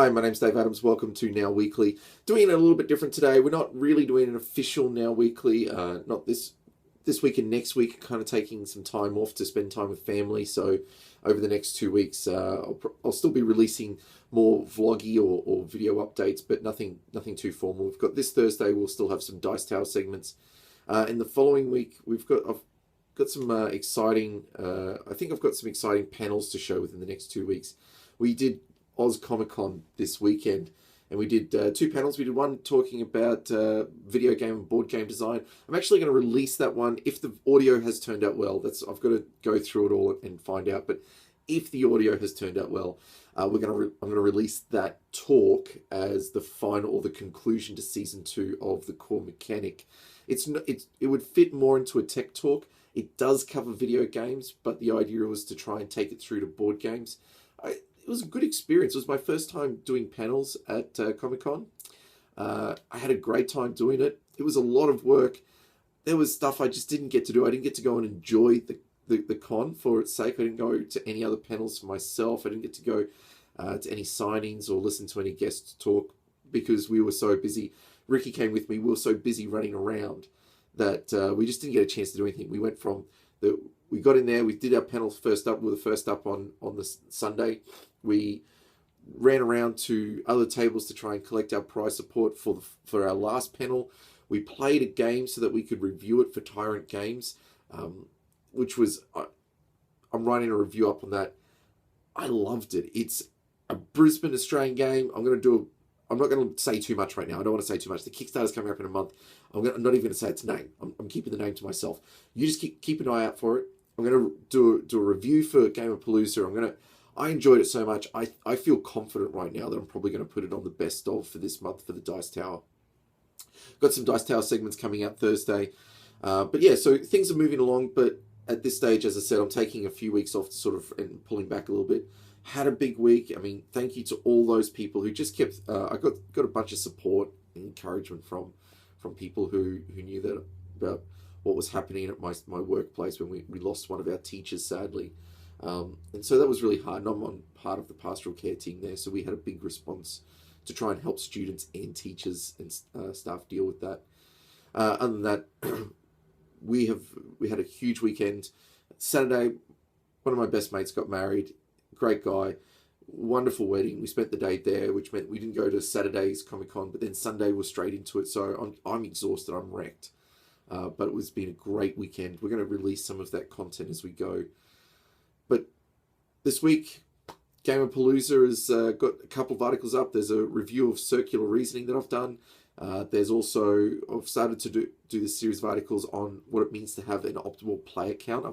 Hi, my name's Dave Adams. Welcome to Now Weekly. Doing it a little bit different today. We're not really doing an official Now Weekly. Not this week and next week. Kind of taking some time off to spend time with family. So over the next 2 weeks, I'll still be releasing more vloggy or video updates, but nothing too formal. We've got this Thursday. We'll still have some Dice Tower segments. In the following week, I've got some exciting. I think I've got some exciting panels to show within the next 2 weeks. We did Oz Comic Con this weekend, and we did two panels. We did one talking about video game and board game design. I'm actually going to release that one if the audio has turned out well. I've got to go through it all and find out. But if the audio has turned out well, I'm going to release that talk as the final or the conclusion to season 2 of the Core Mechanic. It would fit more into a tech talk. It does cover video games, but the idea was to try and take it through to board games. It was a good experience. It was my first time doing panels at Comic-Con. I had a great time doing it. It was a lot of work. There was stuff I just didn't get to do. I didn't get to go and enjoy the con for its sake. I didn't go to any other panels for myself. I didn't get to go to any signings or listen to any guests talk because we were so busy. Ricky came with me. We were so busy running around that we just didn't get a chance to do anything. We got in there, we did our panels first up. We were the first up on the Sunday. We ran around to other tables to try and collect our prize support for our last panel. We played a game so that we could review it for Tyrant Games, which was, I'm writing a review up on that. I loved it. It's a Brisbane Australian game. I'm not going to say too much right now. I don't want to say too much. The Kickstarter's coming up in a month. I'm not even going to say its name. I'm keeping the name to myself. You just keep an eye out for it. I'm going to do a review for Gamerpalooza. I enjoyed it so much. I feel confident right now that I'm probably going to put it on the best of for this month for the Dice Tower. Got some Dice Tower segments coming out Thursday. But yeah, so things are moving along. But at this stage, as I said, I'm taking a few weeks off to sort of and pulling back a little bit. Had a big week. I mean, thank you to all those people who just kept. I got a bunch of support and encouragement from people who knew that about what was happening at my workplace when we lost one of our teachers, sadly. And so that was really hard. And I'm on part of the pastoral care team there, so we had a big response to try and help students and teachers and staff deal with that. Other than that, we had a huge weekend. Saturday, one of my best mates got married. Great guy, wonderful wedding. We spent the day there, which meant we didn't go to Saturday's Comic-Con, but then Sunday was straight into it. So I'm exhausted. I'm wrecked. But it was been a great weekend. We're going to release some of that content as we go. But this week, Gamerpalooza has got a couple of articles up. There's a review of circular reasoning that I've done. There's also, I've started to do this series of articles on what it means to have an optimal player count.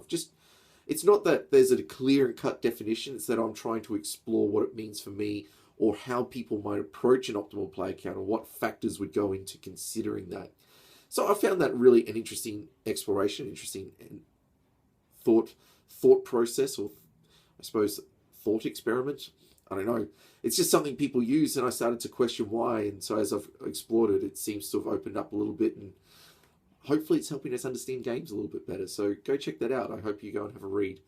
It's not that there's a clear and cut definition. It's that I'm trying to explore what it means for me or how people might approach an optimal player count or what factors would go into considering that. So I found that really an interesting exploration, interesting thought process, or I suppose thought experiment. I don't know. It's just something people use, and I started to question why. And so as I've explored it, it seems to have opened up a little bit, and hopefully it's helping us understand games a little bit better. So go check that out. I hope you go and have a read.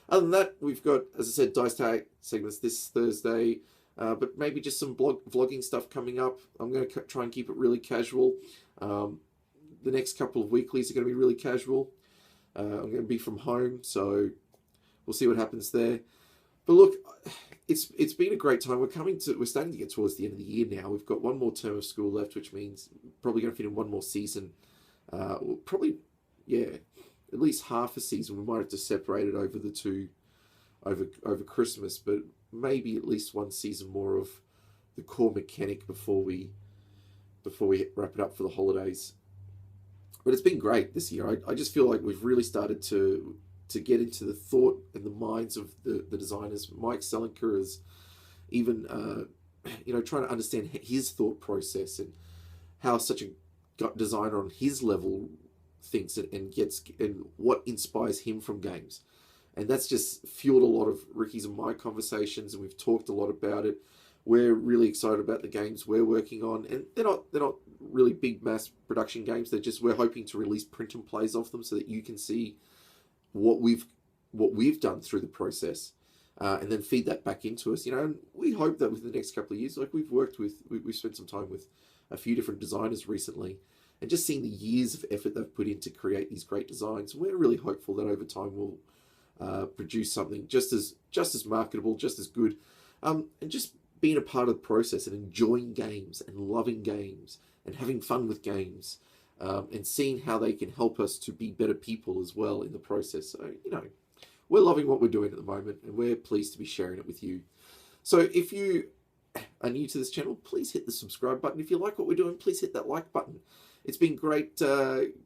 Other than that, we've got, as I said, Dice Tower segments this Thursday, but maybe just some vlogging stuff coming up. I'm going to try and keep it really casual. The next couple of weeklies are going to be really casual. I'm going to be from home, so we'll see what happens there. But look, it's been a great time. We're starting to get towards the end of the year now. We've got one more term of school left, which means probably going to fit in one more season. At least half a season. We might have to separate it over the two over Christmas, but maybe at least one season more of the Core Mechanic before we wrap it up for the holidays. But it's been great this year. I just feel like we've really started to get into the thought and the minds of the designers. Mike Selinker is even trying to understand his thought process and how such a designer on his level thinks and what inspires him from games. And that's just fueled a lot of Ricky's and my conversations, and we've talked a lot about it. We're really excited about the games we're working on, and they're not really big mass production games. We're hoping to release print and plays of them so that you can see what we've done through the process. and then feed that back into us. And we hope that within the next couple of years, like we've spent some time with a few different designers recently, and just seeing the years of effort they've put in to create these great designs. We're really hopeful that over time we'll produce something just as marketable, just as good, and just being a part of the process and enjoying games and loving games and having fun with games, and seeing how they can help us to be better people as well in the process. So, we're loving what we're doing at the moment, and we're pleased to be sharing it with you. So if you are new to this channel, please hit the subscribe button. If you like what we're doing, please hit that like button. It's been great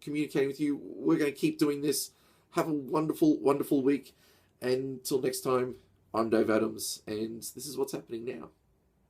communicating with you. We're going to keep doing this. Have a wonderful, wonderful week. And until next time, I'm Dave Adams, and this is what's happening now.